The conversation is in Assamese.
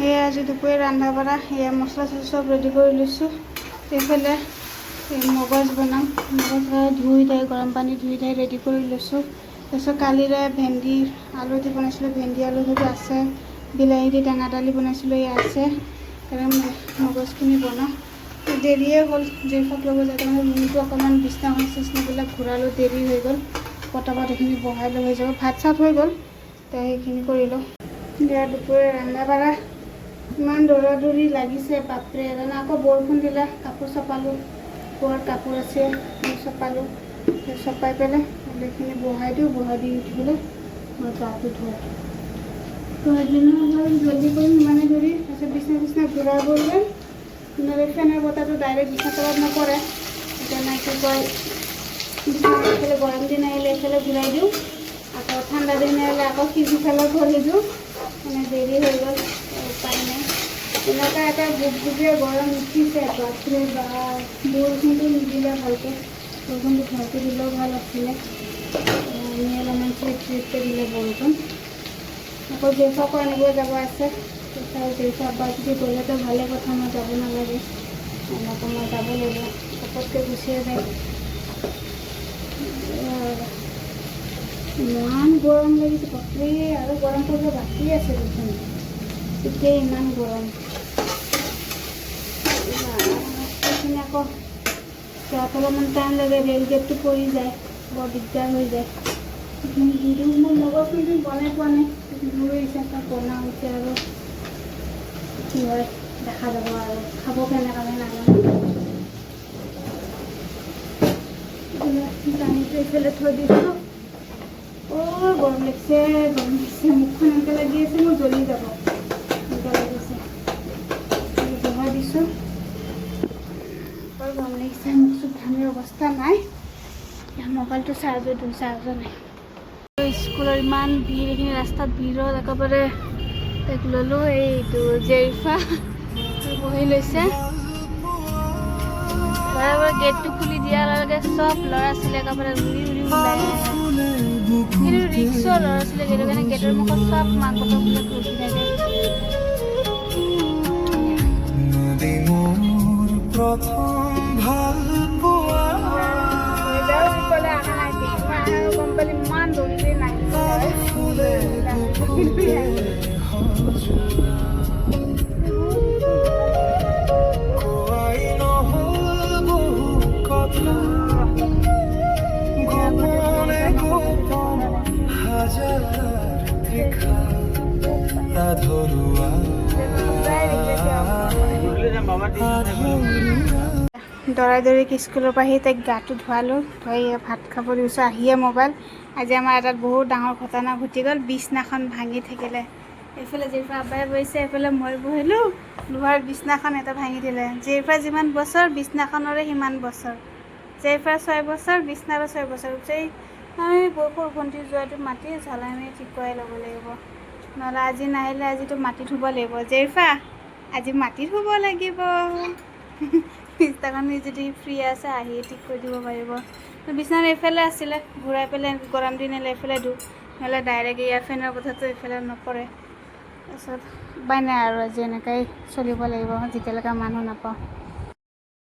এয়া আজি দুপৰীয়া ৰন্ধা বঢ়া এয়া মছলা চছলা চব ৰেডি কৰি লৈছোঁ। এইফালে মগজ বনাম, মগজ ধুই ধাই গৰম পানী ধুই ধাই ৰেডি কৰি লৈছোঁ। তাৰপিছত কালিৰে ভেন্দি আলু দি বনাইছিলোঁ, ভেন্দি আলু সেইটো আছে, বিলাহী দি টেঙা দালি বনাইছিলোঁ এয়া আছে। মগজখিনি বনাওঁ, দেৰিয়ে হ'ল জেফক ল'ব যায় তাৰমানে ৰুমটো অকণমান বিছনাখন চিছনাবিলাক ঘূৰালোঁ, দেৰি হৈ গ'ল। পটাপট সেইখিনি বহাই লৈ হৈ যাব, ভাত চাত হৈ গ'ল, এতিয়া সেইখিনি কৰি লওঁ। এতিয়া দুপৰীয়া ৰন্ধা বঢ়া ইমান দৌৰা-দৌৰি লাগিছে বাপৰে, আকৌ বৰষুণ দিলে কাপোৰ চপালোঁ, বৰ কাপোৰ আছে চপালোঁ, চপাই পেলাই সেইখিনি বহাই দিওঁ, বহাই দি উঠি পেলাই মই গাটো ধুওঁ। জলদি কৰিম ইমানে ধৰি, তাৰপিছত বিছনা চিছনা ঘূৰাবলৈ নহ'লে ফেনৰ বতাহটো ডাইৰেক্ট বিছনা তলত নপৰে, সেইকাৰণে কি কয় বিছনা এইফালে গৰম দিন আহিলে এইফালে ঘূৰাই দিওঁ, আকৌ ঠাণ্ডা দিন আহিলে আকৌ সিফালে ঘূৰি দিওঁ, মানে দেৰি হৈ গ'ল উপায় নাই। এনেকুৱা এটা গুপগুপীয়া গৰম উঠিছে বাপৰে বাপ, বৰষুণটো নিদিলে ভালকৈ, বৰষুণটো ভালকৈ দিলেও ভাল আছিলে, আমি অলপমান চিৰিকৈ দিলে বৰষুণ। আকৌ জেফাকো আনিব যাব আছে, জেফা আব্বা যদি গ'লেতো ভালে কথা, মই যাব নালাগে, এনেকৈ মই যাব লাগিব, পটককৈ গুচিয়ে যায়। ইমান গৰম লাগিছে বাপৰে, আৰু গৰম পৰিব বাকী আছে দেখোন, এতিয়া ইমান গৰম। সেইখিনি আকৌ যোৱাত অলপমান টাইম লাগে, ৰেল গেটটো পৰি যায়, বৰ দিগদাৰ হৈ যায়। সেইখিনি দি দিওঁ, মোৰ মগজখিনি বনাই পোৱা নাই, মোৰো হিচাপে বনাওঁ এতিয়া, আৰু কি হয় দেখা যাব, আৰু খাব কেনেকৈ নাজানো। পানীটো এইফালে থৈ দিছোঁ। গৰম লাগিছে, গৰম লাগিছে, মুখখন এনেকৈ লাগি আছে মোৰ জ্বলি যাব, এনেকৈ লাগিছে। বহাই দিছোঁ, বৰ গৰম লাগিছে, মুখ চুখ ঘামিৰ অৱস্থা নাই। মোবাইলটো চাৰ্জত দিওঁ, চাৰ্জৰ নাই। স্কুলৰ ইমান ভিৰ, এইখিনি ৰাস্তাত ভিৰত একেবাৰে তাইক ল'লোঁ, এইটো জেৰিফা বহি লৈছে। বৰাবৰ গেটটো খুলি দিয়াৰ লগে চব ল'ৰা ছোৱালী একেবাৰে উৰি উৰি ওলাই আহে। কিন্তু ৰিক্সৰ ল'ৰা ছোৱালী সেইটো কাৰণে গেটৰ মুখত চব মাক বাপেকবিলাক ৰখি থাকে। গম পালি ইমান দৌৰি দৌৰাই দৌৰি স্কুলৰ পৰা আহি তাইক গাটো ধুৱালোঁ, ধুৱাই ভাত খাব দিছোঁ, আহিয়ে মোবাইল। আজি আমাৰ এটাত বহুত ডাঙৰ ঘটনা ঘটি গ'ল, বিছনাখন ভাঙি থাকিলে। এইফালে জেৰিফা আব্বাই বহিছে, এইফালে মই বহিলোঁ, লোহাৰ বিছনাখন এটা ভাঙি দিলে। জেৰিফা যিমান বছৰ বিছনাখনৰে সিমান বছৰ, জেৰিফাৰ 6 বছৰ, বিছনাৰো 6 বছৰ। আমি সৰু ভণ্টি যোৱাটো মাটি ঝালাই আমি ঠিক কৰাই ল'ব লাগিব, নহ'লে আজি নাহিলে আজিতো মাটি ধুব লাগিব। জেৰিফা আজি মাটি ধুব লাগিব, বিছনাখন যদি ফ্ৰী আছে আহি ঠিক কৰি দিব পাৰিব। বিছনাখন এইফালে আছিলে, ঘূৰাই পেলাই গৰম দিন আহিলে এইফালে ধুওঁ, নহ'লে ডাইৰেক্ট ইয়াৰ ফেনৰ বতাহটো এইফালে নপৰে। তাৰপিছত উপায় নাই আৰু আজি এনেকৈ চলিব লাগিব যেতিয়ালৈকে মানুহ নাপাওঁ।